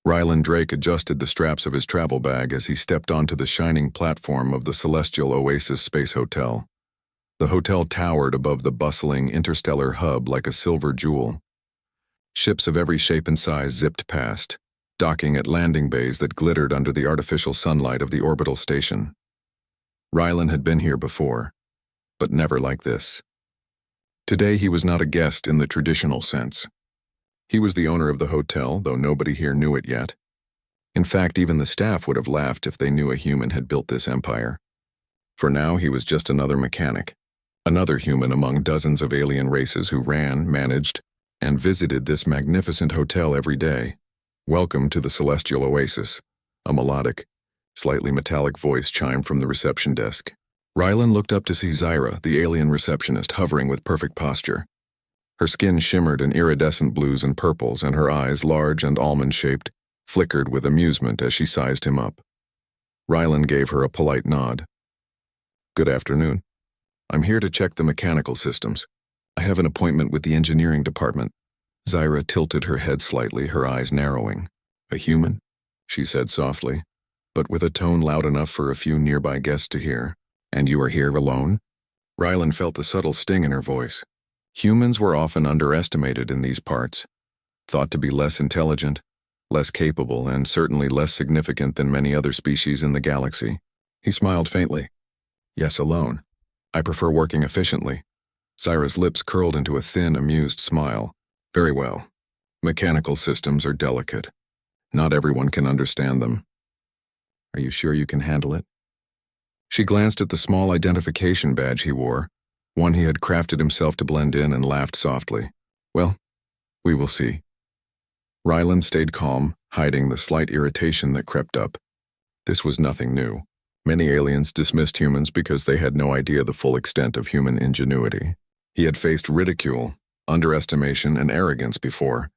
Ryland Drake adjusted the straps of his travel bag as he stepped onto the shining platform of the Celestial Oasis Space Hotel. The hotel towered above the bustling interstellar hub like a silver jewel. Ships of every shape and size zipped past, docking at landing bays that glittered under the artificial sunlight of the orbital station. Ryland had been here before, but never like this. Today he was not a guest in the traditional sense. He was the owner of the hotel, though nobody here knew it yet. In fact, even the staff would have laughed if they knew a human had built this empire. For now, he was just another mechanic, another human among dozens of alien races who ran, managed, and visited this magnificent hotel every day. "Welcome to the Celestial Oasis," a melodic, slightly metallic voice chimed from the reception desk. Ryland looked up to see Zyra, the alien receptionist, hovering with perfect posture. Her skin shimmered in iridescent blues and purples, and her eyes, large and almond-shaped, flickered with amusement as she sized him up. Ryland gave her a polite nod. "Good afternoon. I'm here to check the mechanical systems. I have an appointment with the engineering department." Zyra tilted her head slightly, her eyes narrowing. "A human?" she said softly, but with a tone loud enough for a few nearby guests to hear. "And you are here alone?" Ryland felt the subtle sting in her voice. Humans were often underestimated in these parts, thought to be less intelligent, less capable, and certainly less significant than many other species in the galaxy. He smiled faintly. "Yes, alone. I prefer working efficiently." Zyra's lips curled into a thin, amused smile. "Very well. Mechanical systems are delicate. Not everyone can understand them. Are you sure you can handle it?" She glanced at the small identification badge he wore, one he had crafted himself to blend in, and laughed softly. "Well, we will see." Ryland stayed calm, hiding the slight irritation that crept up. This was nothing new. Many aliens dismissed humans because they had no idea the full extent of human ingenuity. He had faced ridicule, underestimation, and arrogance before,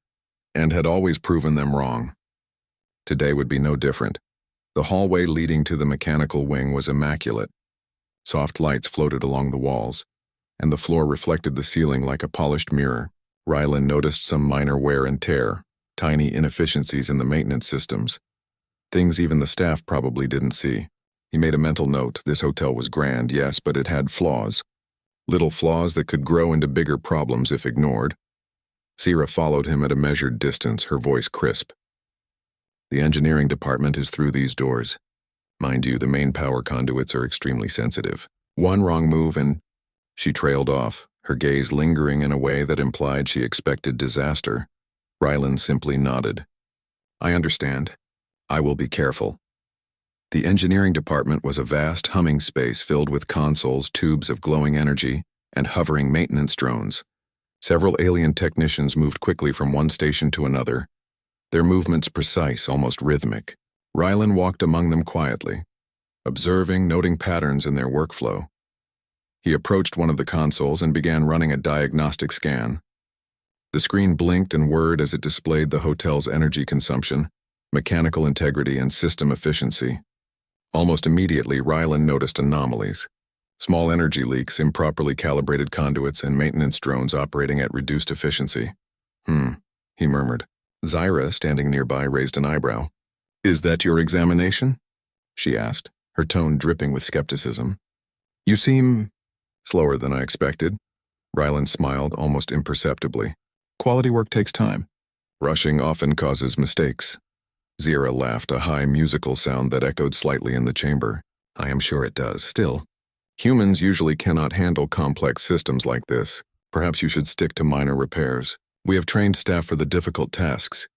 and had always proven them wrong. Today would be no different. The hallway leading to the mechanical wing was immaculate. Soft lights floated along the walls, and the floor reflected the ceiling like a polished mirror. Ryland noticed some minor wear and tear, tiny inefficiencies in the maintenance systems, things even the staff probably didn't see. He made a mental note. This hotel was grand, yes, but it had flaws. Little flaws that could grow into bigger problems if ignored. Zyra followed him at a measured distance, her voice crisp. "The engineering department is through these doors. Mind you, the main power conduits are extremely sensitive. One wrong move and..." She trailed off, her gaze lingering in a way that implied she expected disaster. Ryland simply nodded. "I understand. I will be careful." The engineering department was a vast, humming space filled with consoles, tubes of glowing energy, and hovering maintenance drones. Several alien technicians moved quickly from one station to another, their movements precise, almost rhythmic. Ryland walked among them quietly, observing, noting patterns in their workflow. He approached one of the consoles and began running a diagnostic scan. The screen blinked and whirred as it displayed the hotel's energy consumption, mechanical integrity, and system efficiency. Almost immediately, Ryland noticed anomalies. Small energy leaks, improperly calibrated conduits, and maintenance drones operating at reduced efficiency. He murmured. Zyra, standing nearby, raised an eyebrow. "Is that your examination?" she asked, her tone dripping with skepticism. "You seem..." "Slower than I expected." Ryland smiled almost imperceptibly. "Quality work takes time. Rushing often causes mistakes." Zyra laughed, a high musical sound that echoed slightly in the chamber. "I am sure it does. Still, humans usually cannot handle complex systems like this. Perhaps you should stick to minor repairs. We have trained staff for the difficult tasks."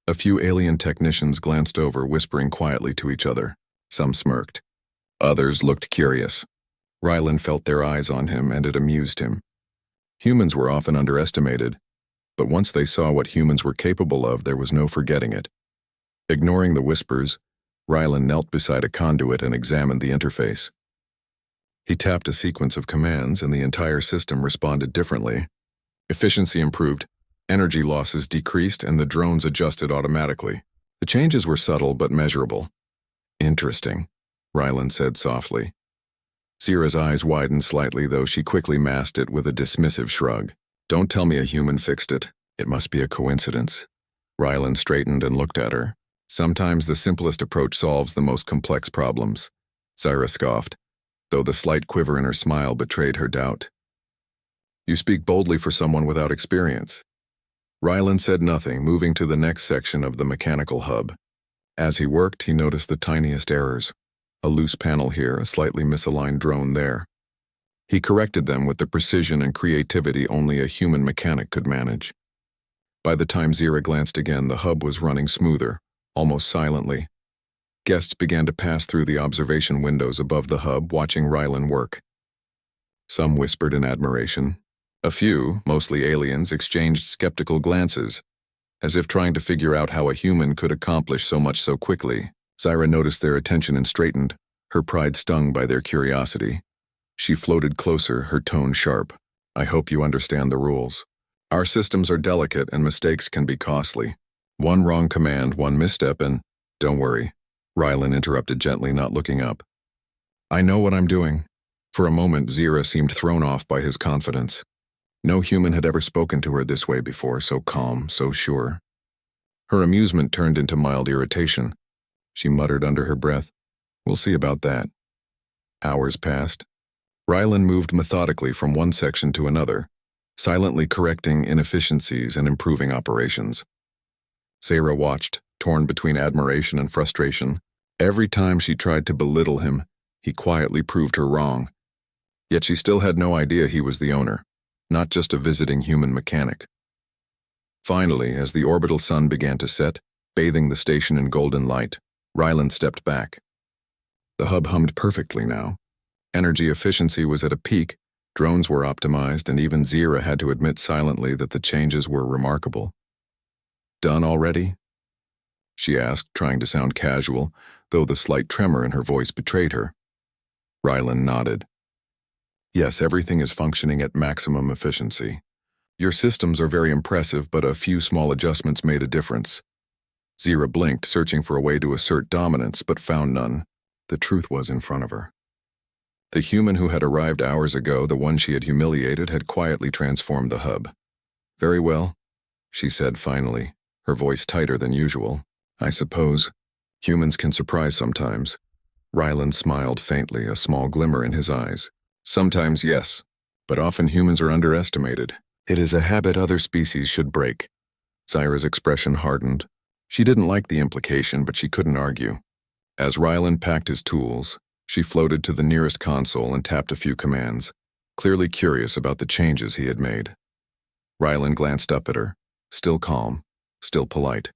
A few alien technicians glanced over, whispering quietly to each other. Some smirked. Others looked curious. Ryland felt their eyes on him, and it amused him. Humans were often underestimated, but once they saw what humans were capable of, there was no forgetting it. Ignoring the whispers, Ryland knelt beside a conduit and examined the interface. He tapped a sequence of commands, and the entire system responded differently. Efficiency improved, energy losses decreased, and the drones adjusted automatically. The changes were subtle but measurable. "Interesting," Ryland said softly. Zyra's eyes widened slightly, though she quickly masked it with a dismissive shrug. "Don't tell me a human fixed it. It must be a coincidence." Ryland straightened and looked at her. Sometimes the simplest approach solves the most complex problems, Zira scoffed, though the slight quiver in her smile betrayed her doubt. You speak boldly for someone without experience. Rylan said nothing, moving to the next section of the mechanical hub. As he worked, he noticed the tiniest errors. A loose panel here, a slightly misaligned drone there. He corrected them with the precision and creativity only a human mechanic could manage. By the time Zira glanced again, the hub was running smoother, almost silently. Guests began to pass through the observation windows above the hub, watching Rylan work. Some whispered in admiration. A few, mostly aliens, exchanged skeptical glances, as if trying to figure out how a human could accomplish so much so quickly. Zira noticed their attention and straightened, her pride stung by their curiosity. She floated closer, her tone sharp. I hope you understand the rules. Our systems are delicate and mistakes can be costly. One wrong command, one misstep, and don't worry. Rylan interrupted gently, not looking up. I know what I'm doing. For a moment, Zira seemed thrown off by his confidence. No human had ever spoken to her this way before, so calm, so sure. Her amusement turned into mild irritation. She muttered under her breath, We'll see about that. Hours passed. Rylan moved methodically from one section to another, silently correcting inefficiencies and improving operations. Zira watched, torn between admiration and frustration. Every time she tried to belittle him, he quietly proved her wrong. Yet she still had no idea he was the owner, not just a visiting human mechanic. Finally, as the orbital sun began to set, bathing the station in golden light, Rylan stepped back. The hub hummed perfectly now. Energy efficiency was at a peak, drones were optimized, and even Zira had to admit silently that the changes were remarkable. Done already? She asked, trying to sound casual, though the slight tremor in her voice betrayed her. Rylan nodded. Yes, everything is functioning at maximum efficiency. Your systems are very impressive, but a few small adjustments made a difference. Zira blinked, searching for a way to assert dominance, but found none. The truth was in front of her. The human who had arrived hours ago, the one she had humiliated, had quietly transformed the hub. Very well, she said finally, her voice tighter than usual. I suppose. Humans can surprise sometimes. Rylan smiled faintly, a small glimmer in his eyes. Sometimes, yes, but often humans are underestimated. It is a habit other species should break. Zira's expression hardened. She didn't like the implication, but she couldn't argue. As Rylan packed his tools, she floated to the nearest console and tapped a few commands, clearly curious about the changes he had made. Rylan glanced up at her, still calm, still polite.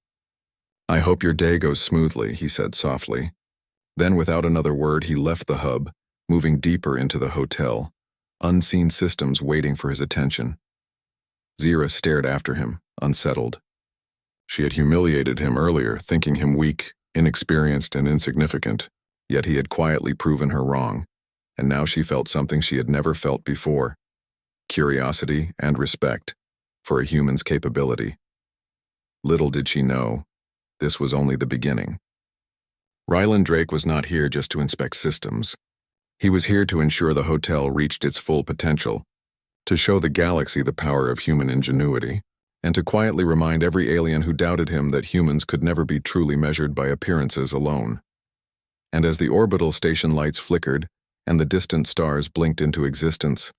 I hope your day goes smoothly, he said softly. Then without another word, he left the hub, moving deeper into the hotel, unseen systems waiting for his attention. Zira stared after him, unsettled. She had humiliated him earlier, thinking him weak, inexperienced, and insignificant, yet he had quietly proven her wrong, and now she felt something she had never felt before: curiosity and respect for a human's capability. Little did she know, this was only the beginning. Rylan Drake was not here just to inspect systems. He was here to ensure the hotel reached its full potential, to show the galaxy the power of human ingenuity, and to quietly remind every alien who doubted him that humans could never be truly measured by appearances alone. And as the orbital station lights flickered and the distant stars blinked into existence,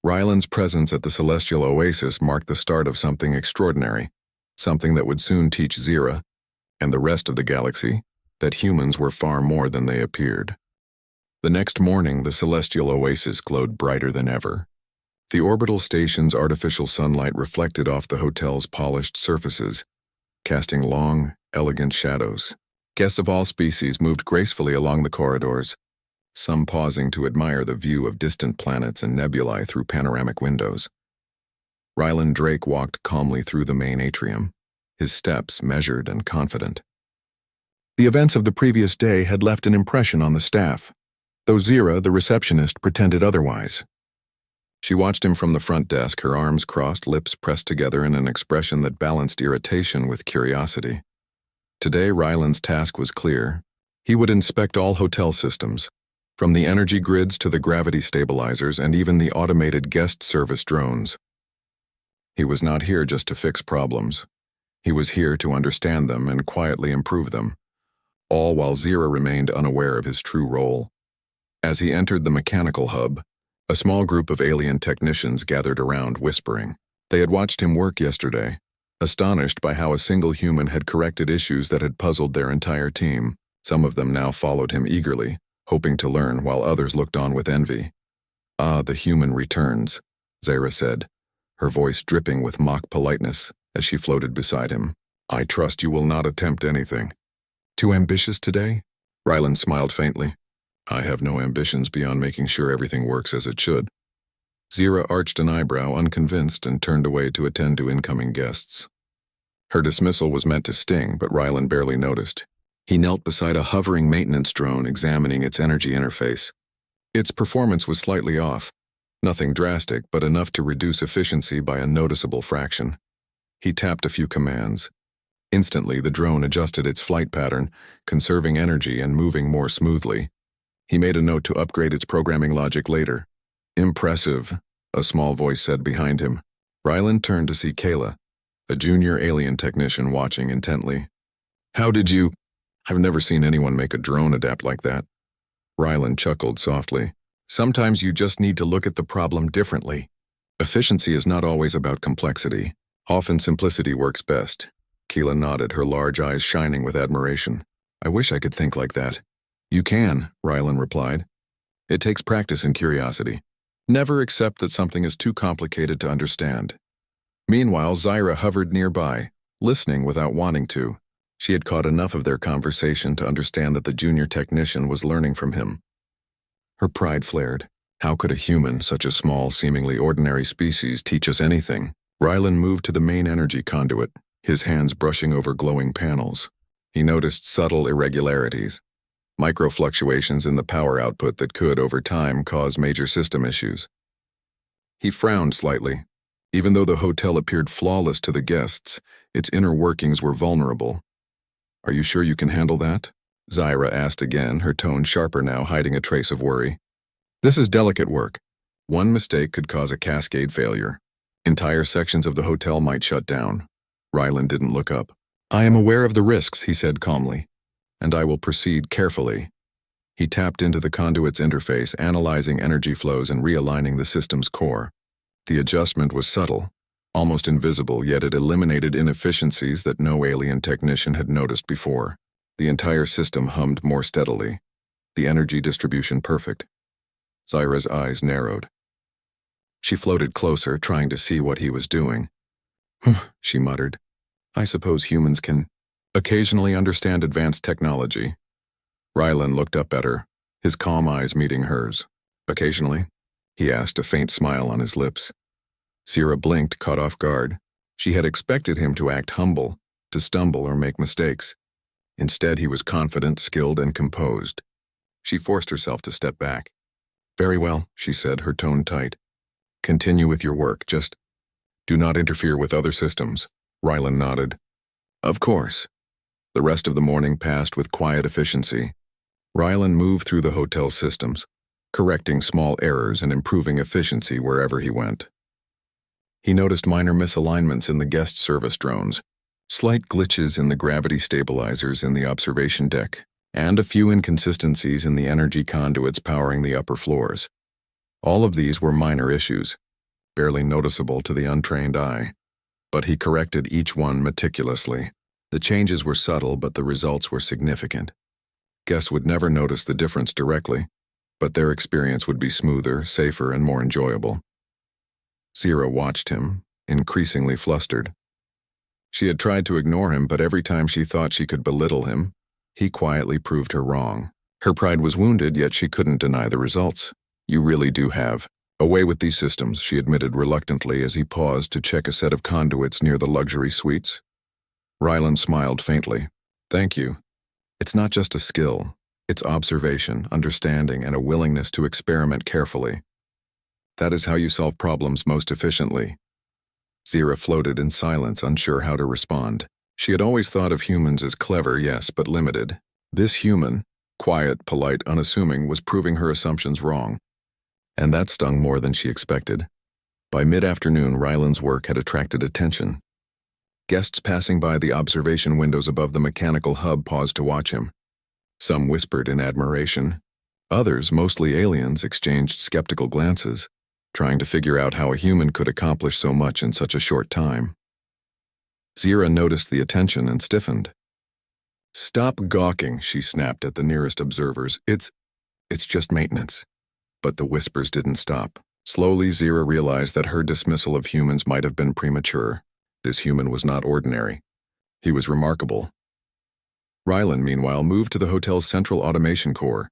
Rylan's presence at the celestial oasis marked the start of something extraordinary, something that would soon teach Zira, and the rest of the galaxy, that humans were far more than they appeared. The next morning, the celestial oasis glowed brighter than ever. The orbital station's artificial sunlight reflected off the hotel's polished surfaces, casting long, elegant shadows. Guests of all species moved gracefully along the corridors, some pausing to admire the view of distant planets and nebulae through panoramic windows. Rylan Drake walked calmly through the main atrium, his steps measured and confident. The events of the previous day had left an impression on the staff, though Zira, the receptionist, pretended otherwise. She watched him from the front desk, her arms crossed, lips pressed together in an expression that balanced irritation with curiosity. Today, Rylan's task was clear. He would inspect all hotel systems, from the energy grids to the gravity stabilizers and even the automated guest service drones. He was not here just to fix problems. He was here to understand them and quietly improve them, all while Zira remained unaware of his true role. As he entered the mechanical hub, a small group of alien technicians gathered around, whispering. They had watched him work yesterday, astonished by how a single human had corrected issues that had puzzled their entire team. Some of them now followed him eagerly, hoping to learn, while others looked on with envy. "Ah, the human returns," Zira said, her voice dripping with mock politeness as she floated beside him. "I trust you will not attempt anything." "Too ambitious today?" Rylan smiled faintly. "I have no ambitions beyond making sure everything works as it should." Zira arched an eyebrow, unconvinced, and turned away to attend to incoming guests. Her dismissal was meant to sting, but Rylan barely noticed. He knelt beside a hovering maintenance drone, examining its energy interface. Its performance was slightly off. Nothing drastic, but enough to reduce efficiency by a noticeable fraction. He tapped a few commands. Instantly, the drone adjusted its flight pattern, conserving energy and moving more smoothly. He made a note to upgrade its programming logic later. "Impressive," a small voice said behind him. Rylan turned to see Kayla, a junior alien technician, watching intently. "How did you—" "I've never seen anyone make a drone adapt like that." Rylan chuckled softly. "Sometimes you just need to look at the problem differently. Efficiency is not always about complexity. Often simplicity works best." Keela nodded, her large eyes shining with admiration. "I wish I could think like that." "You can," Rylan replied. "It takes practice and curiosity. Never accept that something is too complicated to understand." Meanwhile, Zira hovered nearby, listening without wanting to. She had caught enough of their conversation to understand that the junior technician was learning from him. Her pride flared. How could a human, such a small, seemingly ordinary species, teach us anything? Rylan moved to the main energy conduit, his hands brushing over glowing panels. He noticed subtle irregularities, micro-fluctuations in the power output that could, over time, cause major system issues. He frowned slightly. Even though the hotel appeared flawless to the guests, its inner workings were vulnerable. "Are you sure you can handle that?" Zira asked again, her tone sharper now, hiding a trace of worry. "This is delicate work. One mistake could cause a cascade failure. Entire sections of the hotel might shut down." Rylan didn't look up. "I am aware of the risks," he said calmly, "and I will proceed carefully." He tapped into the conduit's interface, analyzing energy flows and realigning the system's core. The adjustment was subtle, almost invisible, yet it eliminated inefficiencies that no alien technician had noticed before. The entire system hummed more steadily, the energy distribution perfect. Zira's eyes narrowed. She floated closer, trying to see what he was doing. She muttered. "I suppose humans can occasionally understand advanced technology." Rylan looked up at her, his calm eyes meeting hers. "Occasionally?" he asked, a faint smile on his lips. Zira blinked, caught off guard. She had expected him to act humble, to stumble or make mistakes. Instead, he was confident, skilled, and composed. She forced herself to step back. "Very well," she said, her tone tight. "Continue with your work, just do not interfere with other systems." Rylan nodded. "Of course." The rest of the morning passed with quiet efficiency. Rylan moved through the hotel systems, correcting small errors and improving efficiency wherever he went. He noticed minor misalignments in the guest service drones, slight glitches in the gravity stabilizers in the observation deck, and a few inconsistencies in the energy conduits powering the upper floors. All of these were minor issues, barely noticeable to the untrained eye, but he corrected each one meticulously. The changes were subtle, but the results were significant. Guests would never notice the difference directly, but their experience would be smoother, safer, and more enjoyable. Zira watched him, increasingly flustered. She had tried to ignore him, but every time she thought she could belittle him, he quietly proved her wrong. Her pride was wounded, yet she couldn't deny the results. "You really do have a way with these systems," she admitted reluctantly as he paused to check a set of conduits near the luxury suites. Rylan smiled faintly. "Thank you. It's not just a skill. It's observation, understanding, and a willingness to experiment carefully. That is how you solve problems most efficiently." Zira floated in silence, unsure how to respond. She had always thought of humans as clever, yes, but limited. This human, quiet, polite, unassuming, was proving her assumptions wrong. And that stung more than she expected. By mid-afternoon, Rylan's work had attracted attention. Guests passing by the observation windows above the mechanical hub paused to watch him. Some whispered in admiration. Others, mostly aliens, exchanged skeptical glances, trying to figure out how a human could accomplish so much in such a short time. Zira noticed the attention and stiffened. "Stop gawking," she snapped at the nearest observers. It's just maintenance." But the whispers didn't stop. Slowly, Zira realized that her dismissal of humans might have been premature. This human was not ordinary. He was remarkable. Rylan, meanwhile, moved to the hotel's central automation core.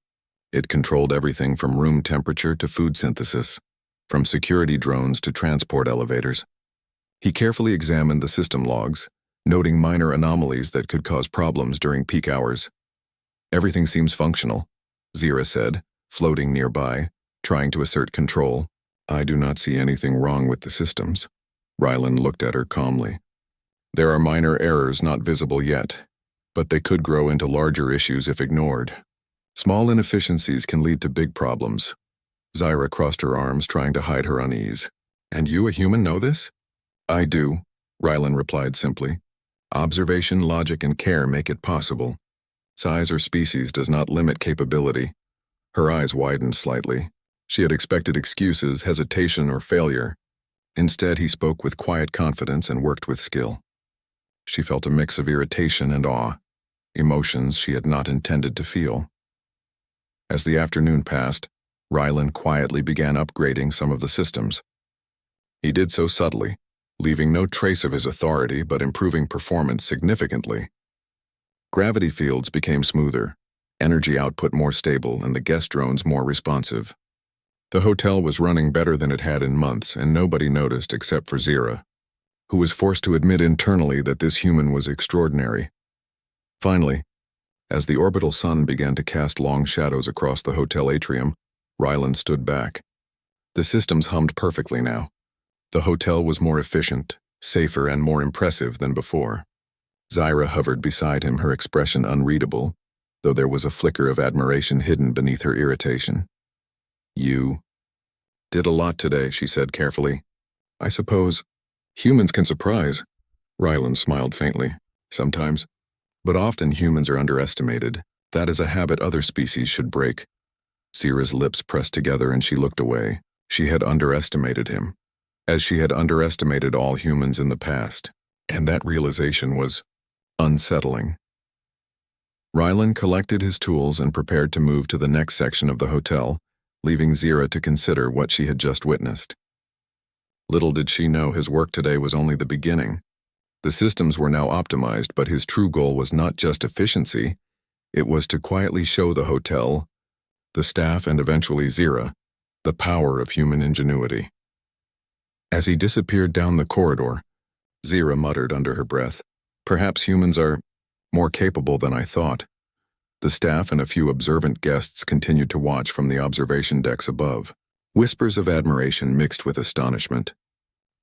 It controlled everything from room temperature to food synthesis, from security drones to transport elevators. He carefully examined the system logs, noting minor anomalies that could cause problems during peak hours. "Everything seems functional," Zira said, floating nearby, trying to assert control. "I do not see anything wrong with the systems." Rylan looked at her calmly. "There are minor errors not visible yet, but they could grow into larger issues if ignored. Small inefficiencies can lead to big problems." Zira crossed her arms, trying to hide her unease. "And you, a human, know this?" "I do," Rylan replied simply. "Observation, logic, and care make it possible. Size or species does not limit capability." Her eyes widened slightly. She had expected excuses, hesitation, or failure. Instead, he spoke with quiet confidence and worked with skill. She felt a mix of irritation and awe, emotions she had not intended to feel. As the afternoon passed, Rylan quietly began upgrading some of the systems. He did so subtly, leaving no trace of his authority but improving performance significantly. Gravity fields became smoother, energy output more stable, and the guest drones more responsive. The hotel was running better than it had in months, and nobody noticed except for Zira, who was forced to admit internally that this human was extraordinary. Finally, as the orbital sun began to cast long shadows across the hotel atrium, Rylan stood back. The systems hummed perfectly now. The hotel was more efficient, safer, and more impressive than before. Zira hovered beside him, her expression unreadable, though there was a flicker of admiration hidden beneath her irritation. "You did a lot today," she said carefully. "I suppose humans can surprise." Rylan smiled faintly. "Sometimes. But often humans are underestimated. That is a habit other species should break." Zira's lips pressed together and she looked away. She had underestimated him, as she had underestimated all humans in the past, and that realization was unsettling. Rylan collected his tools and prepared to move to the next section of the hotel, leaving Zira to consider what she had just witnessed. Little did she know his work today was only the beginning. The systems were now optimized, but his true goal was not just efficiency. It was to quietly show the hotel, the staff, and eventually Zira, the power of human ingenuity. As he disappeared down the corridor, Zira muttered under her breath, "Perhaps humans are more capable than I thought." The staff and a few observant guests continued to watch from the observation decks above. Whispers of admiration mixed with astonishment.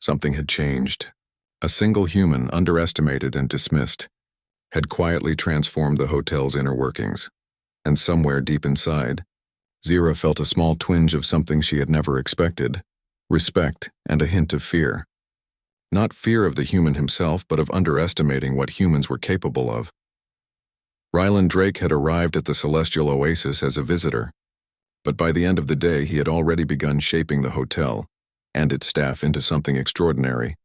Something had changed. A single human, underestimated and dismissed, had quietly transformed the hotel's inner workings. And somewhere deep inside, Zira felt a small twinge of something she had never expected: respect and a hint of fear. Not fear of the human himself, but of underestimating what humans were capable of. Rylan Drake had arrived at the Celestial Oasis as a visitor, but by the end of the day he had already begun shaping the hotel and its staff into something extraordinary,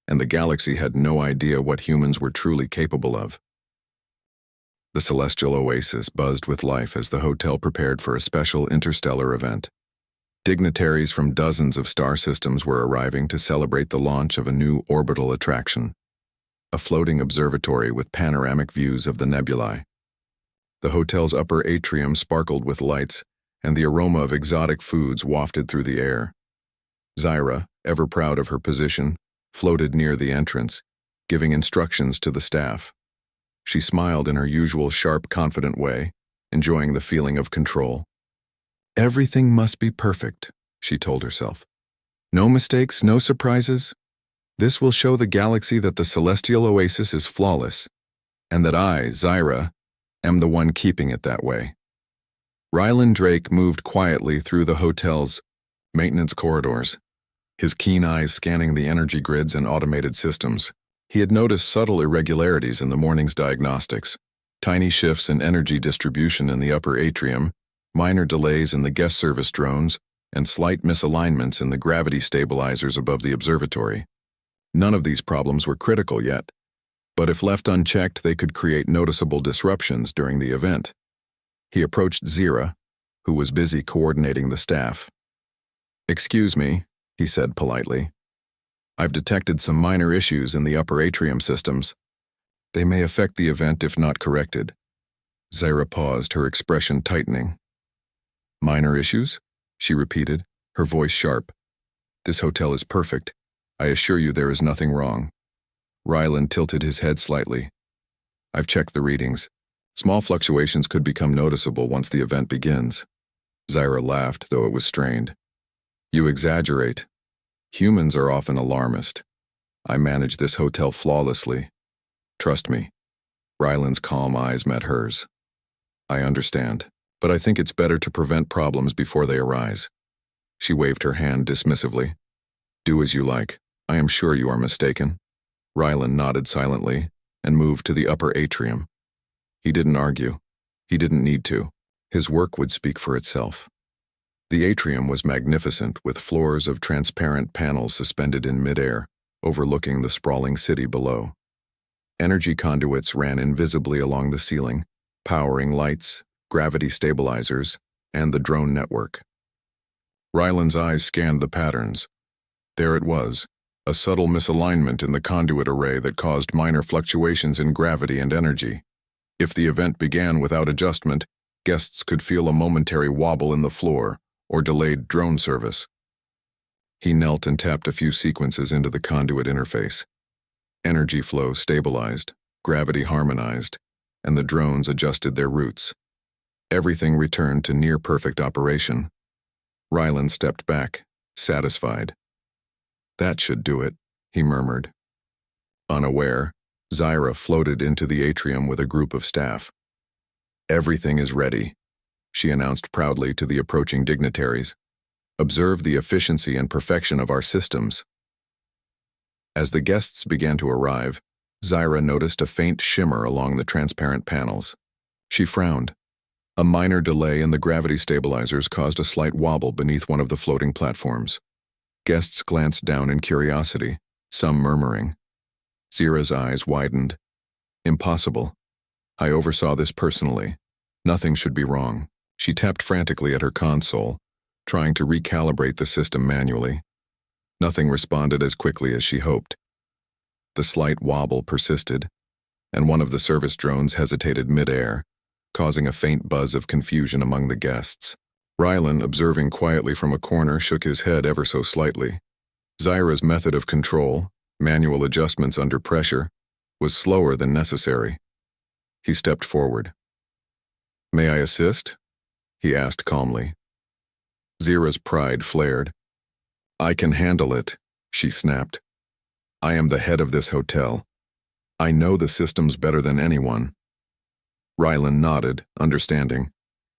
and the galaxy had no idea what humans were truly capable of. The Celestial Oasis buzzed with life as the hotel prepared for a special interstellar event. Dignitaries from dozens of star systems were arriving to celebrate the launch of a new orbital attraction, a floating observatory with panoramic views of the nebulae. The hotel's upper atrium sparkled with lights, and the aroma of exotic foods wafted through the air. Zira, ever proud of her position, floated near the entrance, giving instructions to the staff. She smiled in her usual sharp, confident way, enjoying the feeling of control. "Everything must be perfect," she told herself. "No mistakes, no surprises. This will show the galaxy that the Celestial Oasis is flawless, and that I, Zira, am the one keeping it that way." Rylan Drake moved quietly through the hotel's maintenance corridors, his keen eyes scanning the energy grids and automated systems. He had noticed subtle irregularities in the morning's diagnostics, tiny shifts in energy distribution in the upper atrium, minor delays in the guest service drones, and slight misalignments in the gravity stabilizers above the observatory. None of these problems were critical yet, but if left unchecked, they could create noticeable disruptions during the event. He approached Zira, who was busy coordinating the staff. "Excuse me," he said politely. "I've detected some minor issues in the upper atrium systems. They may affect the event if not corrected." Zira paused, her expression tightening. "Minor issues?" she repeated, her voice sharp. "This hotel is perfect. I assure you there is nothing wrong." Ryland tilted his head slightly. "I've checked the readings. Small fluctuations could become noticeable once the event begins." Zira laughed, though it was strained. "You exaggerate. Humans are often alarmist. I manage this hotel flawlessly. Trust me." Ryland's calm eyes met hers. "I understand, but I think it's better to prevent problems before they arise." She waved her hand dismissively. "Do as you like. I am sure you are mistaken." Ryland nodded silently and moved to the upper atrium. He didn't argue. He didn't need to. His work would speak for itself. The atrium was magnificent, with floors of transparent panels suspended in midair, overlooking the sprawling city below. Energy conduits ran invisibly along the ceiling, powering lights, gravity stabilizers, and the drone network. Ryland's eyes scanned the patterns. There it was, a subtle misalignment in the conduit array that caused minor fluctuations in gravity and energy. If the event began without adjustment, guests could feel a momentary wobble in the floor or delayed drone service. He knelt and tapped a few sequences into the conduit interface. Energy flow stabilized, gravity harmonized, and the drones adjusted their routes. Everything returned to near-perfect operation. Ryland stepped back, satisfied. "That should do it," he murmured. Unaware, Zira floated into the atrium with a group of staff. "Everything is ready," she announced proudly to the approaching dignitaries. "Observe the efficiency and perfection of our systems." As the guests began to arrive, Zira noticed a faint shimmer along the transparent panels. She frowned. A minor delay in the gravity stabilizers caused a slight wobble beneath one of the floating platforms. Guests glanced down in curiosity, some murmuring. Zira's eyes widened. "Impossible. I oversaw this personally. Nothing should be wrong." She tapped frantically at her console, trying to recalibrate the system manually. Nothing responded as quickly as she hoped. The slight wobble persisted, and one of the service drones hesitated mid-air, causing a faint buzz of confusion among the guests. Ryland, observing quietly from a corner, shook his head ever so slightly. Zira's method of control, manual adjustments under pressure, was slower than necessary. He stepped forward. "May I assist?" he asked calmly. Zira's pride flared. "I can handle it," she snapped. "I am the head of this hotel. I know the systems better than anyone." Ryland nodded, understanding.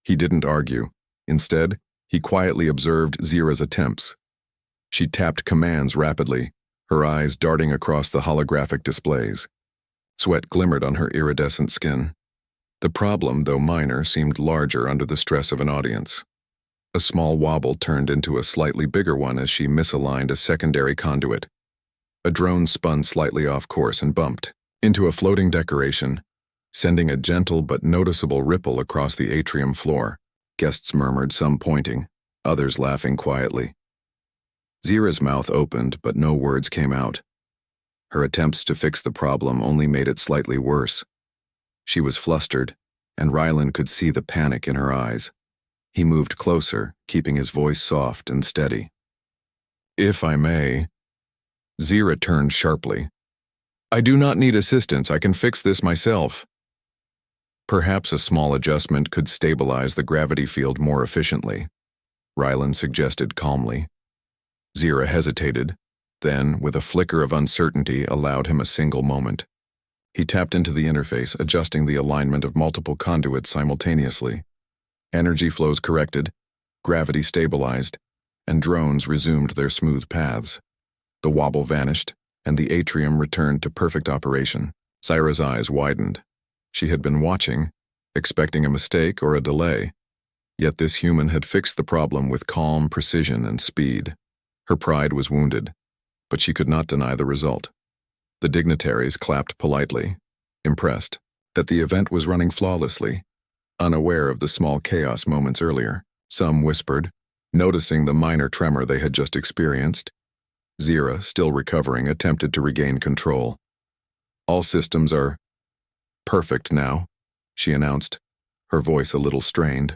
He didn't argue. Instead, he quietly observed Zira's attempts. She tapped commands rapidly, her eyes darting across the holographic displays. Sweat glimmered on her iridescent skin. The problem, though minor, seemed larger under the stress of an audience. A small wobble turned into a slightly bigger one as she misaligned a secondary conduit. A drone spun slightly off course and bumped into a floating decoration, sending a gentle but noticeable ripple across the atrium floor. Guests murmured, some pointing, others laughing quietly. Zira's mouth opened, but no words came out. Her attempts to fix the problem only made it slightly worse. She was flustered, and Ryland could see the panic in her eyes. He moved closer, keeping his voice soft and steady. "If I may..." Zira turned sharply. "I do not need assistance. I can fix this myself." "Perhaps a small adjustment could stabilize the gravity field more efficiently," Ryland suggested calmly. Zira hesitated, then, with a flicker of uncertainty, allowed him a single moment. He tapped into the interface, adjusting the alignment of multiple conduits simultaneously. Energy flows corrected, gravity stabilized, and drones resumed their smooth paths. The wobble vanished, and the atrium returned to perfect operation. Zyra's eyes widened. She had been watching, expecting a mistake or a delay, yet this human had fixed the problem with calm precision and speed. Her pride was wounded, but she could not deny the result. The dignitaries clapped politely, impressed that the event was running flawlessly, unaware of the small chaos moments earlier. Some whispered, noticing the minor tremor they had just experienced. Zyra, still recovering, attempted to regain control. "All systems are perfect now," she announced, her voice a little strained.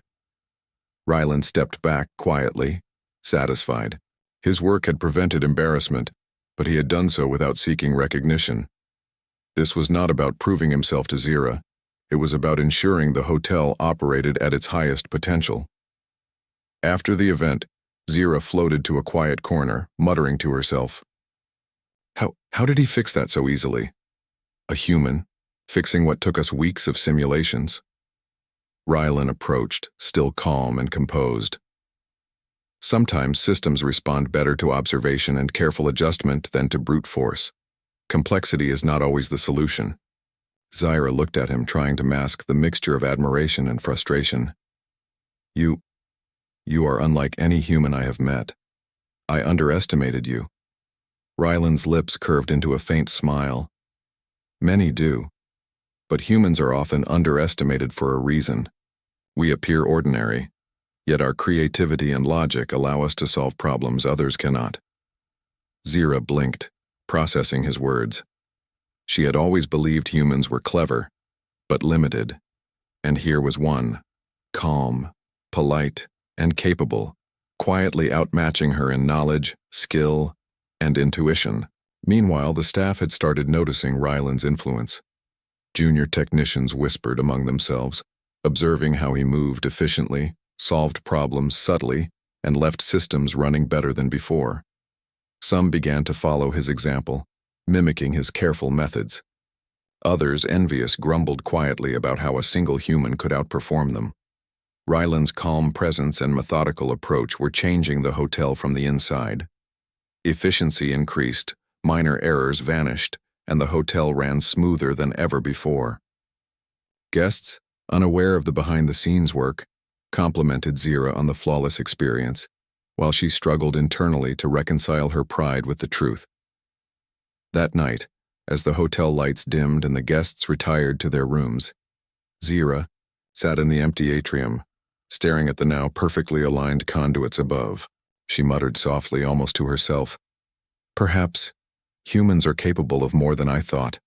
Ryland stepped back quietly, satisfied. His work had prevented embarrassment, but he had done so without seeking recognition. This was not about proving himself to Zyra. It was about ensuring the hotel operated at its highest potential. After the event, Zyra floated to a quiet corner, muttering to herself. How did he fix that so easily? A human, fixing what took us weeks of simulations. Rylan approached, still calm and composed. Sometimes systems respond better to observation and careful adjustment than to brute force. Complexity is not always the solution. Zyra looked at him, trying to mask the mixture of admiration and frustration. You are unlike any human I have met. I underestimated you." Ryland's lips curved into a faint smile. Many do, but humans are often underestimated for a reason. We appear ordinary, yet our creativity and logic allow us to solve problems others cannot. Zyra blinked, processing his words. She had always believed humans were clever, but limited, and here was one, calm, polite, and capable, quietly outmatching her in knowledge, skill, and intuition. Meanwhile, the staff had started noticing Ryland's influence. Junior technicians whispered among themselves, observing how he moved efficiently, solved problems subtly, and left systems running better than before. Some began to follow his example, mimicking his careful methods. Others, envious, grumbled quietly about how a single human could outperform them. Ryland's calm presence and methodical approach were changing the hotel from the inside. Efficiency increased, minor errors vanished, and the hotel ran smoother than ever before. Guests, unaware of the behind-the-scenes work, complimented Zyra on the flawless experience, while she struggled internally to reconcile her pride with the truth. That night, as the hotel lights dimmed and the guests retired to their rooms, Zyra sat in the empty atrium, staring at the now perfectly aligned conduits above. She muttered softly, almost to herself, "Perhaps humans are capable of more than I thought."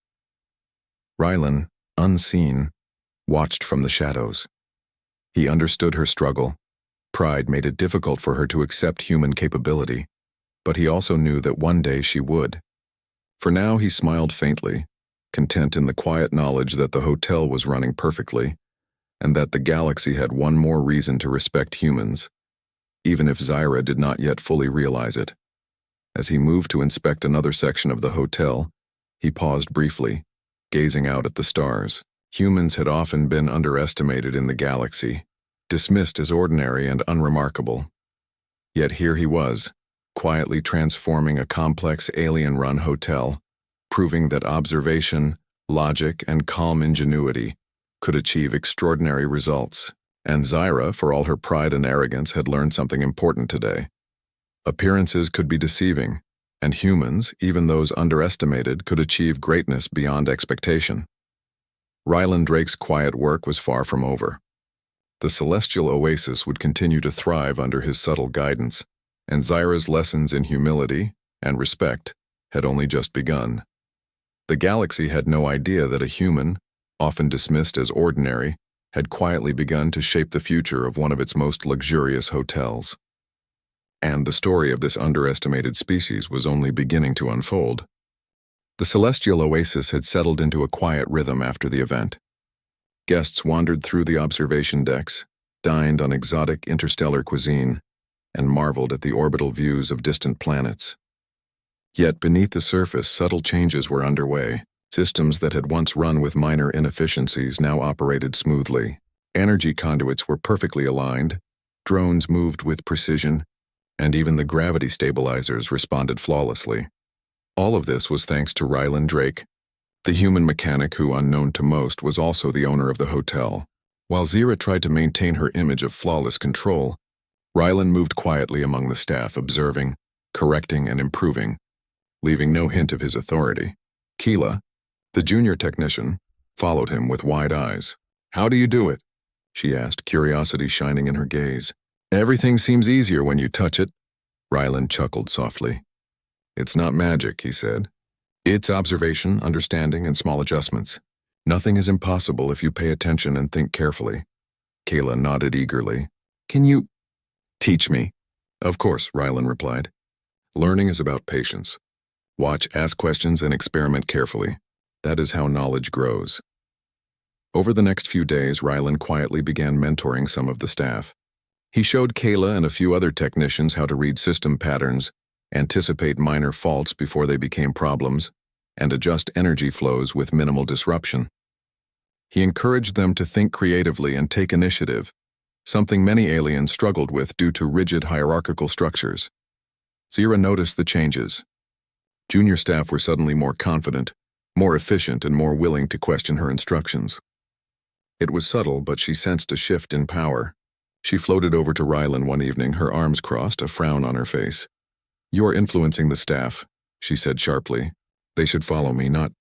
Rylan, unseen, watched from the shadows. He understood her struggle. Pride made it difficult for her to accept human capability, but he also knew that one day she would. For now, he smiled faintly, content in the quiet knowledge that the hotel was running perfectly, and that the galaxy had one more reason to respect humans, even if Zyra did not yet fully realize it. As he moved to inspect another section of the hotel, he paused briefly, gazing out at the stars. Humans had often been underestimated in the galaxy, dismissed as ordinary and unremarkable. Yet here he was, quietly transforming a complex alien-run hotel, proving that observation, logic, and calm ingenuity could achieve extraordinary results. And Zyra, for all her pride and arrogance, had learned something important today. Appearances could be deceiving, and humans, even those underestimated, could achieve greatness beyond expectation. Ryland Drake's quiet work was far from over. The celestial oasis would continue to thrive under his subtle guidance, and Zyra's lessons in humility and respect had only just begun. The galaxy had no idea that a human, often dismissed as ordinary, had quietly begun to shape the future of one of its most luxurious hotels. And the story of this underestimated species was only beginning to unfold. The celestial oasis had settled into a quiet rhythm after the event. Guests wandered through the observation decks, dined on exotic interstellar cuisine, and marveled at the orbital views of distant planets. Yet beneath the surface, subtle changes were underway. Systems that had once run with minor inefficiencies now operated smoothly. Energy conduits were perfectly aligned, drones moved with precision, and even the gravity stabilizers responded flawlessly. All of this was thanks to Rylan Drake, the human mechanic who, unknown to most, was also the owner of the hotel. While Zira tried to maintain her image of flawless control, Rylan moved quietly among the staff, observing, correcting, and improving, leaving no hint of his authority. Keela, the junior technician, followed him with wide eyes. "How do you do it?" she asked, curiosity shining in her gaze. "Everything seems easier when you touch it." Rylan chuckled softly. "It's not magic," he said. "It's observation, understanding, and small adjustments. Nothing is impossible if you pay attention and think carefully." Kayla nodded eagerly. "Can you teach me?" "Of course," Rylan replied. "Learning is about patience. Watch, ask questions, and experiment carefully. That is how knowledge grows." Over the next few days, Rylan quietly began mentoring some of the staff. He showed Kayla and a few other technicians how to read system patterns, anticipate minor faults before they became problems, and adjust energy flows with minimal disruption. He encouraged them to think creatively and take initiative, something many aliens struggled with due to rigid hierarchical structures. Zira noticed the changes. Junior staff were suddenly more confident, more efficient, and more willing to question her instructions. It was subtle, but she sensed a shift in power. She floated over to Rylan one evening, her arms crossed, a frown on her face. "You're influencing the staff," she said sharply. "They should follow me, not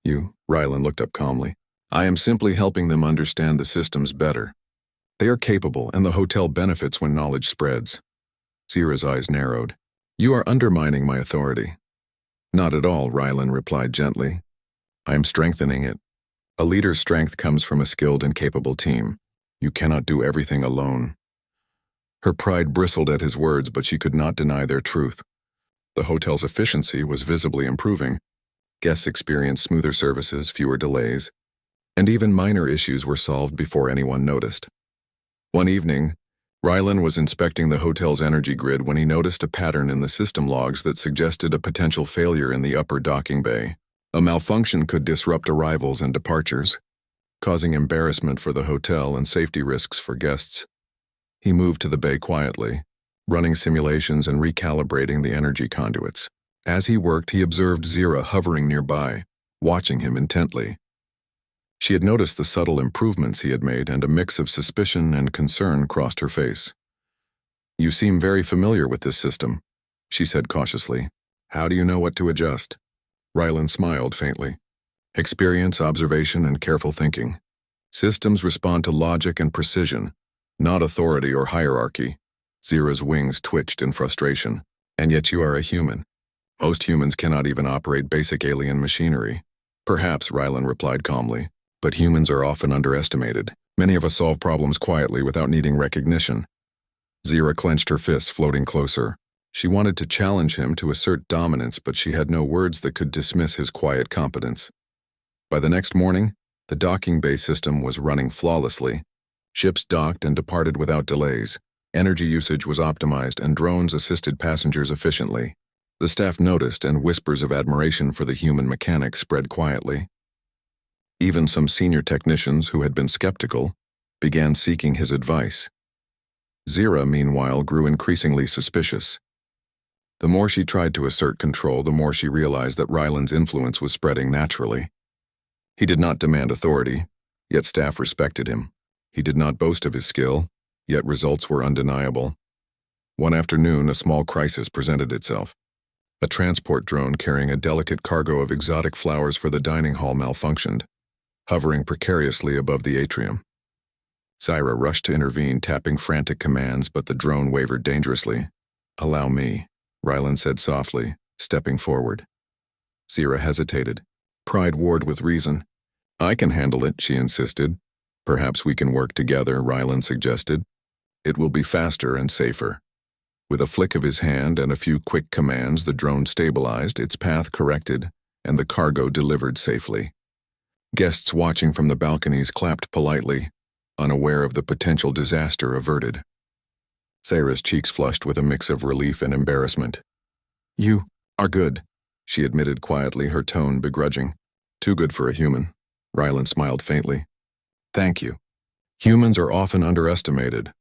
you." Rylan looked up calmly. "I am simply helping them understand the systems better. They are capable, and the hotel benefits when knowledge spreads." Zira's eyes narrowed. "You are undermining my authority." "Not at all," Rylan replied gently. "I am strengthening it. A leader's strength comes from a skilled and capable team. You cannot do everything alone." Her pride bristled at his words, but she could not deny their truth. The hotel's efficiency was visibly improving. Guests experienced smoother services, fewer delays, and even minor issues were solved before anyone noticed. One evening, Rylan was inspecting the hotel's energy grid when he noticed a pattern in the system logs that suggested a potential failure in the upper docking bay. A malfunction could disrupt arrivals and departures, causing embarrassment for the hotel and safety risks for guests. He moved to the bay quietly, running simulations and recalibrating the energy conduits. As he worked, he observed Zira hovering nearby, watching him intently. She had noticed the subtle improvements he had made, and a mix of suspicion and concern crossed her face. "You seem very familiar with this system," she said cautiously. "How do you know what to adjust?" Rylan smiled faintly. "Experience, observation, and careful thinking. Systems respond to logic and precision, not authority or hierarchy." Zira's wings twitched in frustration. "And yet you are a human. Most humans cannot even operate basic alien machinery." "Perhaps," Rylan replied calmly, "but humans are often underestimated. Many of us solve problems quietly without needing recognition." Zira clenched her fists, floating closer. She wanted to challenge him to assert dominance, but she had no words that could dismiss his quiet competence. By the next morning, the docking bay system was running flawlessly. Ships docked and departed without delays. Energy usage was optimized, and drones assisted passengers efficiently. The staff noticed, and whispers of admiration for the human mechanic spread quietly. Even some senior technicians who had been skeptical began seeking his advice. Zira, meanwhile, grew increasingly suspicious. The more she tried to assert control, the more she realized that Rylan's influence was spreading naturally. He did not demand authority, yet staff respected him. He did not boast of his skill, yet results were undeniable. One afternoon, a small crisis presented itself. A transport drone carrying a delicate cargo of exotic flowers for the dining hall malfunctioned, hovering precariously above the atrium. Zira rushed to intervene, tapping frantic commands, but the drone wavered dangerously. "Allow me," Rylan said softly, stepping forward. Zira hesitated. Pride warred with reason. "I can handle it," she insisted. "Perhaps we can work together," Rylan suggested. "It will be faster and safer." With a flick of his hand and a few quick commands, the drone stabilized, its path corrected, and the cargo delivered safely. Guests watching from the balconies clapped politely, unaware of the potential disaster averted. Zira's cheeks flushed with a mix of relief and embarrassment. "You are good," she admitted quietly, her tone begrudging. "Too good for a human." Rylan smiled faintly. "Thank you. Humans are often underestimated,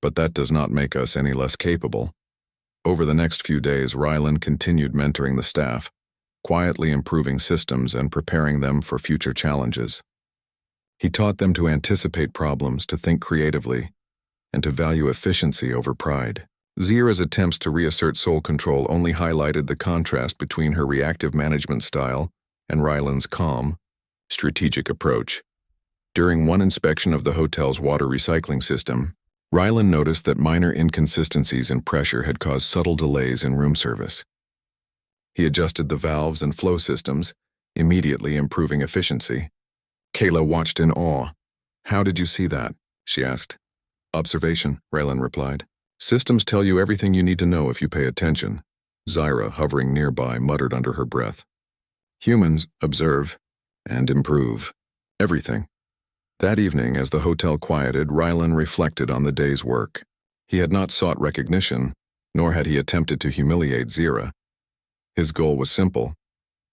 but that does not make us any less capable." Over the next few days, Rylan continued mentoring the staff, quietly improving systems and preparing them for future challenges. He taught them to anticipate problems, to think creatively, and to value efficiency over pride. Zira's attempts to reassert soul control only highlighted the contrast between her reactive management style and Ryland's calm, strategic approach. During one inspection of the hotel's water recycling system, Ryland noticed that minor inconsistencies in pressure had caused subtle delays in room service. He adjusted the valves and flow systems, immediately improving efficiency. Kayla watched in awe. "How did you see that?" she asked. "Observation," Ryland replied. "Systems tell you everything you need to know if you pay attention." Zira, hovering nearby, muttered under her breath. "Humans observe and improve everything." That evening, as the hotel quieted, Ryland reflected on the day's work. He had not sought recognition, nor had he attempted to humiliate Zira. His goal was simple: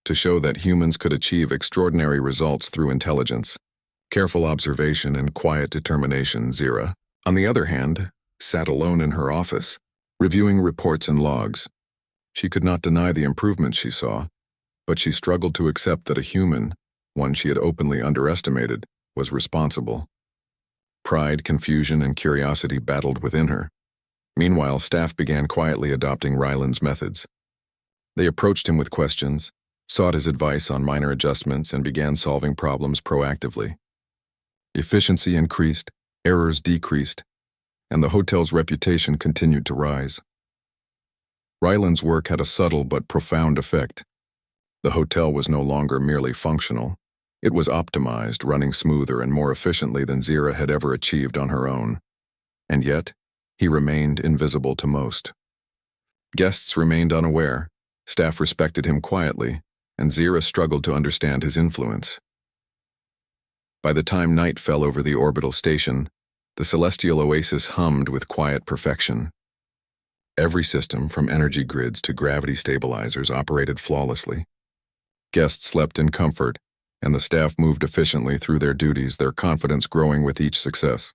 to show that humans could achieve extraordinary results through intelligence, careful observation, and quiet determination. Zira, on the other hand, sat alone in her office, reviewing reports and logs. She could not deny the improvements she saw, but she struggled to accept that a human, one she had openly underestimated, was responsible. Pride, confusion, and curiosity battled within her. Meanwhile, staff began quietly adopting Ryland's methods. They approached him with questions, sought his advice on minor adjustments, and began solving problems proactively. Efficiency increased, errors decreased, and the hotel's reputation continued to rise. Ryland's work had a subtle but profound effect. The hotel was no longer merely functional. It was optimized, running smoother and more efficiently than Zira had ever achieved on her own. And yet, he remained invisible to most. Guests remained unaware, staff respected him quietly, and Zira struggled to understand his influence. By the time night fell over the orbital station, the celestial oasis hummed with quiet perfection. Every system, from energy grids to gravity stabilizers, operated flawlessly. Guests slept in comfort, and the staff moved efficiently through their duties, their confidence growing with each success.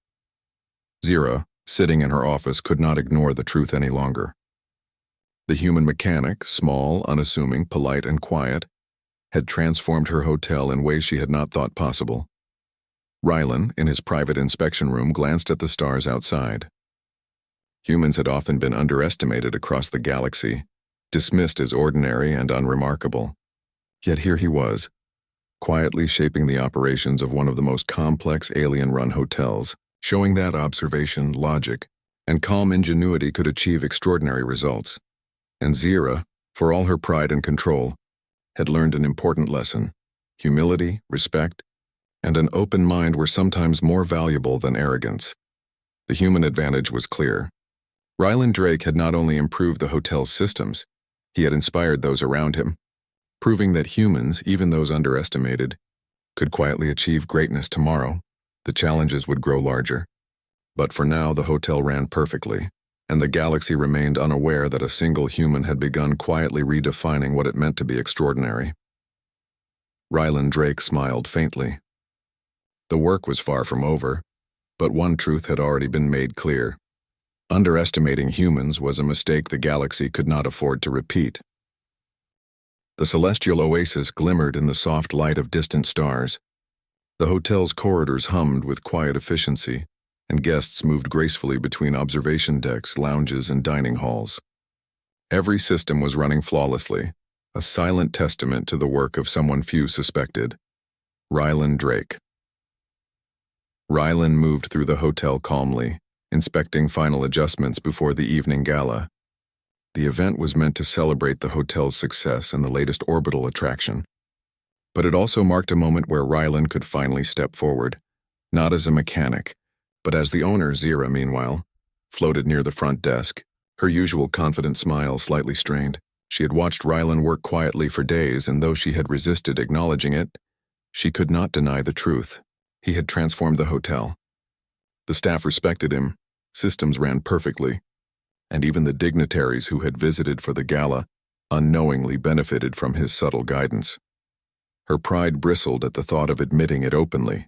Zira, sitting in her office, could not ignore the truth any longer. The human mechanic, small, unassuming, polite, and quiet, had transformed her hotel in ways she had not thought possible. Ryland, in his private inspection room, glanced at the stars outside. Humans had often been underestimated across the galaxy, dismissed as ordinary and unremarkable. Yet here he was, quietly shaping the operations of one of the most complex alien-run hotels, showing that observation, logic, and calm ingenuity could achieve extraordinary results. And Zira, for all her pride and control, had learned an important lesson. Humility, respect, and an open mind were sometimes more valuable than arrogance. The human advantage was clear. Ryland Drake had not only improved the hotel's systems, he had inspired those around him, proving that humans, even those underestimated, could quietly achieve greatness tomorrow. The challenges would grow larger. But for now, the hotel ran perfectly, and the galaxy remained unaware that a single human had begun quietly redefining what it meant to be extraordinary. Ryland Drake smiled faintly. The work was far from over, but one truth had already been made clear. Underestimating humans was a mistake the galaxy could not afford to repeat. The celestial oasis glimmered in the soft light of distant stars. The hotel's corridors hummed with quiet efficiency, and guests moved gracefully between observation decks, lounges, and dining halls. Every system was running flawlessly, a silent testament to the work of someone few suspected: Ryland Drake. Ryland moved through the hotel calmly, inspecting final adjustments before the evening gala. The event was meant to celebrate the hotel's success and the latest orbital attraction. But it also marked a moment where Ryland could finally step forward, not as a mechanic, but as the owner. Zira, meanwhile, floated near the front desk, her usual confident smile slightly strained. She had watched Ryland work quietly for days, and though she had resisted acknowledging it, she could not deny the truth. He had transformed the hotel. The staff respected him, systems ran perfectly, and even the dignitaries who had visited for the gala unknowingly benefited from his subtle guidance. Her pride bristled at the thought of admitting it openly.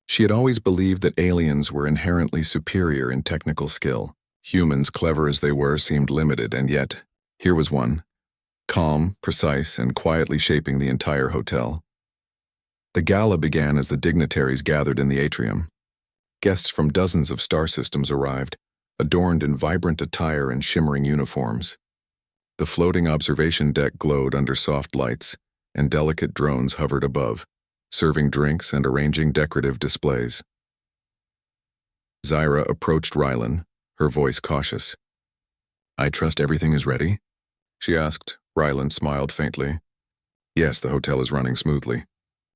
She had always believed that aliens were inherently superior in technical skill. Humans, clever as they were, seemed limited, and yet, here was one, calm, precise, and quietly shaping the entire hotel. The gala began as the dignitaries gathered in the atrium. Guests from dozens of star systems arrived, adorned in vibrant attire and shimmering uniforms. The floating observation deck glowed under soft lights, and delicate drones hovered above, serving drinks and arranging decorative displays. Zyra approached Rylan, her voice cautious. "I trust everything is ready?" she asked. Rylan smiled faintly. "Yes, the hotel is running smoothly.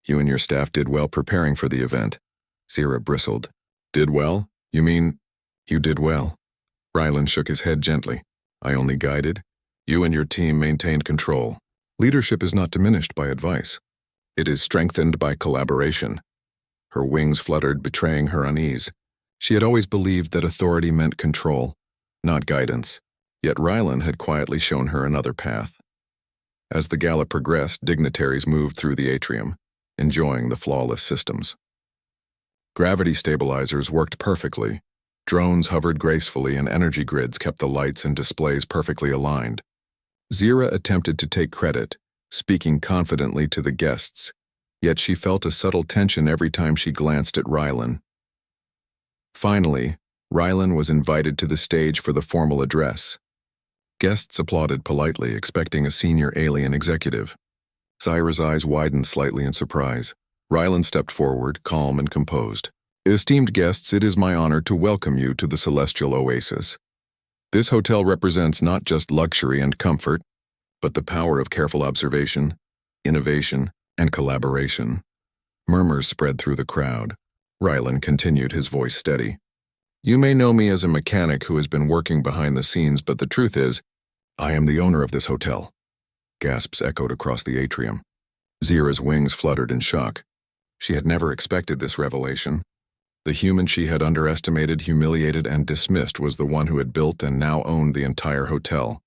You and your staff did well preparing for the event." Zyra bristled. "Did well? You mean you did well?" Rylan shook his head gently. "I only guided. You and your team maintained control. Leadership is not diminished by advice. It is strengthened by collaboration." Her wings fluttered, betraying her unease. She had always believed that authority meant control, not guidance, yet Rylan had quietly shown her another path. As the gala progressed, dignitaries moved through the atrium, enjoying the flawless systems. Gravity stabilizers worked perfectly, drones hovered gracefully, and energy grids kept the lights and displays perfectly aligned. Zyra attempted to take credit, speaking confidently to the guests, yet she felt a subtle tension every time she glanced at Rylan. Finally, Rylan was invited to the stage for the formal address. Guests applauded politely, expecting a senior alien executive. Zyra's eyes widened slightly in surprise. Rylan stepped forward, calm and composed. "Esteemed guests, it is my honor to welcome you to the Celestial Oasis. This hotel represents not just luxury and comfort, but the power of careful observation, innovation, and collaboration." Murmurs spread through the crowd. Rylan continued, his voice steady. "You may know me as a mechanic who has been working behind the scenes, but the truth is, I am the owner of this hotel." Gasps echoed across the atrium. Zyra's wings fluttered in shock. She had never expected this revelation. The human she had underestimated, humiliated, and dismissed was the one who had built and now owned the entire hotel.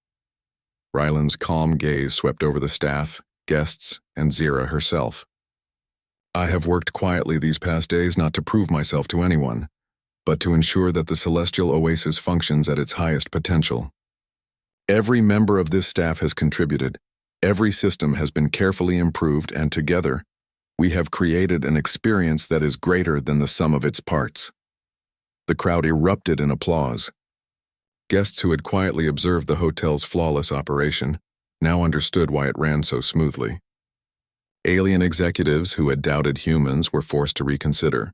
Rylan's calm gaze swept over the staff, guests, and Zyra herself. "I have worked quietly these past days not to prove myself to anyone, but to ensure that the Celestial Oasis functions at its highest potential. Every member of this staff has contributed. Every system has been carefully improved, and together, we have created an experience that is greater than the sum of its parts." The crowd erupted in applause. Guests who had quietly observed the hotel's flawless operation now understood why it ran so smoothly. Alien executives who had doubted humans were forced to reconsider.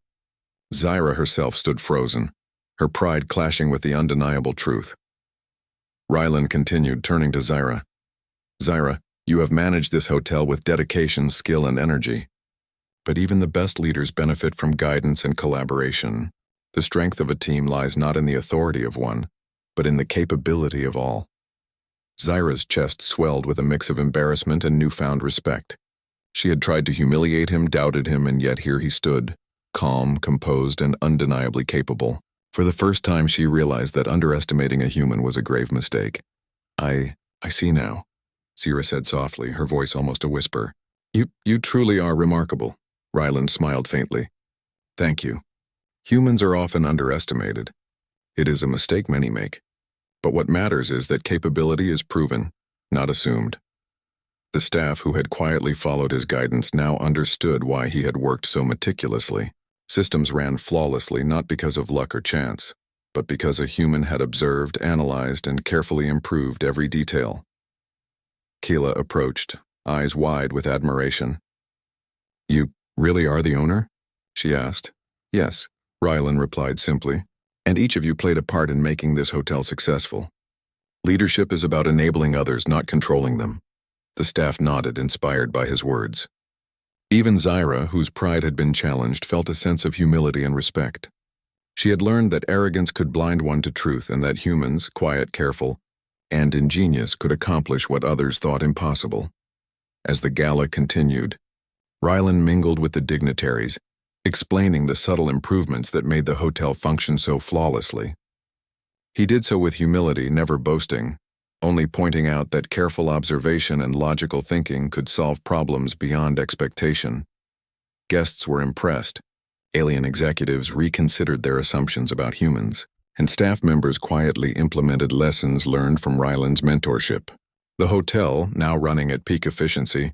Zyra herself stood frozen, her pride clashing with the undeniable truth. Rylan continued, turning to Zyra. "Zyra, you have managed this hotel with dedication, skill, and energy. But even the best leaders benefit from guidance and collaboration. The strength of a team lies not in the authority of one, but in the capability of all." Zyra's chest swelled with a mix of embarrassment and newfound respect. She had tried to humiliate him, doubted him, and yet here he stood, calm, composed, and undeniably capable. For the first time, she realized that underestimating a human was a grave mistake. I see now," Zyra said softly, her voice almost a whisper. You truly are remarkable." Rylan smiled faintly. "Thank you. Humans are often underestimated. It is a mistake many make. But what matters is that capability is proven, not assumed." The staff who had quietly followed his guidance now understood why he had worked so meticulously. Systems ran flawlessly not because of luck or chance, but because a human had observed, analyzed, and carefully improved every detail. Keela approached, eyes wide with admiration. "You really are the owner?" she asked. "Yes," Rylan replied simply, "and each of you played a part in making this hotel successful. Leadership is about enabling others, not controlling them." The staff nodded, inspired by his words. Even Zyra, whose pride had been challenged, felt a sense of humility and respect. She had learned that arrogance could blind one to truth, and that humans, quiet, careful, and ingenious, could accomplish what others thought impossible. As the gala continued, Rylan mingled with the dignitaries, explaining the subtle improvements that made the hotel function so flawlessly. He did so with humility, never boasting, only pointing out that careful observation and logical thinking could solve problems beyond expectation. Guests were impressed. Alien executives reconsidered their assumptions about humans, and staff members quietly implemented lessons learned from Rylan's mentorship. The hotel, now running at peak efficiency,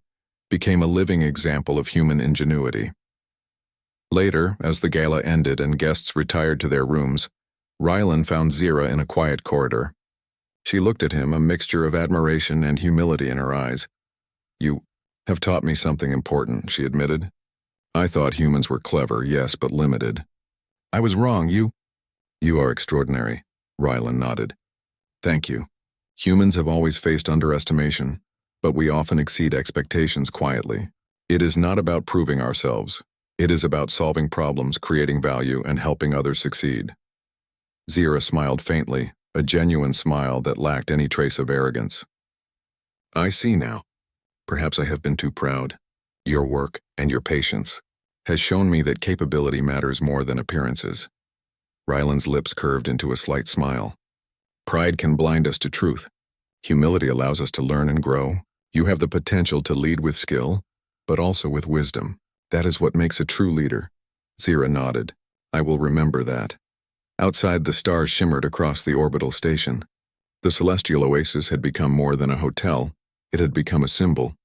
became a living example of human ingenuity. Later, as the gala ended and guests retired to their rooms, Rylan found Zira in a quiet corridor. She looked at him, a mixture of admiration and humility in her eyes. "You have taught me something important," she admitted. "I thought humans were clever, yes, but limited. I was wrong. You are extraordinary," Rylan nodded. "Thank you. Humans have always faced underestimation, but we often exceed expectations quietly. It is not about proving ourselves. It is about solving problems, creating value, and helping others succeed." Zira smiled faintly, a genuine smile that lacked any trace of arrogance. "I see now. Perhaps I have been too proud. Your work and your patience has shown me that capability matters more than appearances." Rylan's lips curved into a slight smile. "Pride can blind us to truth. Humility allows us to learn and grow. You have the potential to lead with skill, but also with wisdom. That is what makes a true leader." Zira nodded. "I will remember that." Outside, the stars shimmered across the orbital station. The celestial oasis had become more than a hotel. It had become a symbol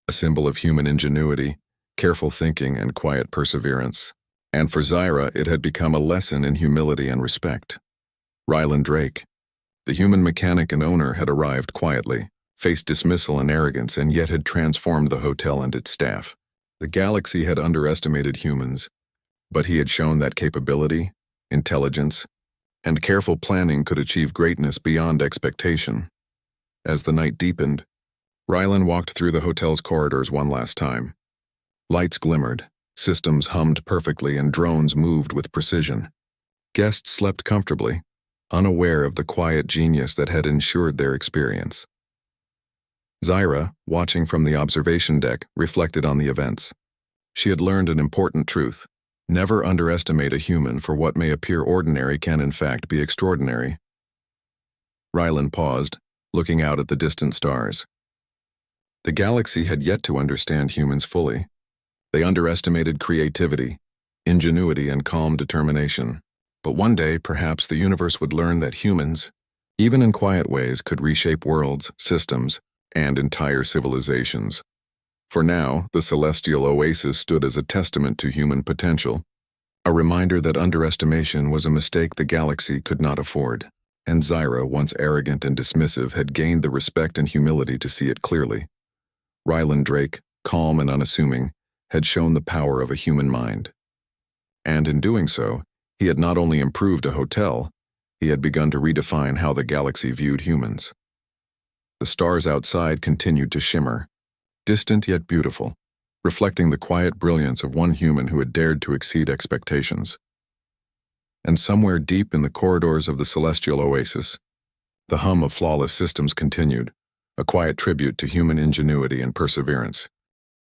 of human ingenuity, careful thinking, and quiet perseverance. And for Zira, it had become a lesson in humility and respect. Rylan Drake, the human mechanic and owner, had arrived quietly, faced dismissal and arrogance, and yet had transformed the hotel and its staff. The galaxy had underestimated humans, but he had shown that capability, intelligence, and careful planning could achieve greatness beyond expectation. As the night deepened, Rylan walked through the hotel's corridors one last time. Lights glimmered, systems hummed perfectly, and drones moved with precision. Guests slept comfortably, unaware of the quiet genius that had ensured their experience. Zira, watching from the observation deck, reflected on the events. She had learned an important truth. Never underestimate a human, for what may appear ordinary can in fact be extraordinary. Rylan paused, looking out at the distant stars. The galaxy had yet to understand humans fully. They underestimated creativity, ingenuity, and calm determination. But one day, perhaps the universe would learn that humans, even in quiet ways, could reshape worlds, systems, and entire civilizations. For now, the celestial oasis stood as a testament to human potential, a reminder that underestimation was a mistake the galaxy could not afford. And Zira, once arrogant and dismissive, had gained the respect and humility to see it clearly. Rylan Drake, calm and unassuming, had shown the power of a human mind. And in doing so, he had not only improved a hotel, he had begun to redefine how the galaxy viewed humans. The stars outside continued to shimmer, distant yet beautiful, reflecting the quiet brilliance of one human who had dared to exceed expectations. And somewhere deep in the corridors of the celestial oasis, the hum of flawless systems continued, a quiet tribute to human ingenuity and perseverance.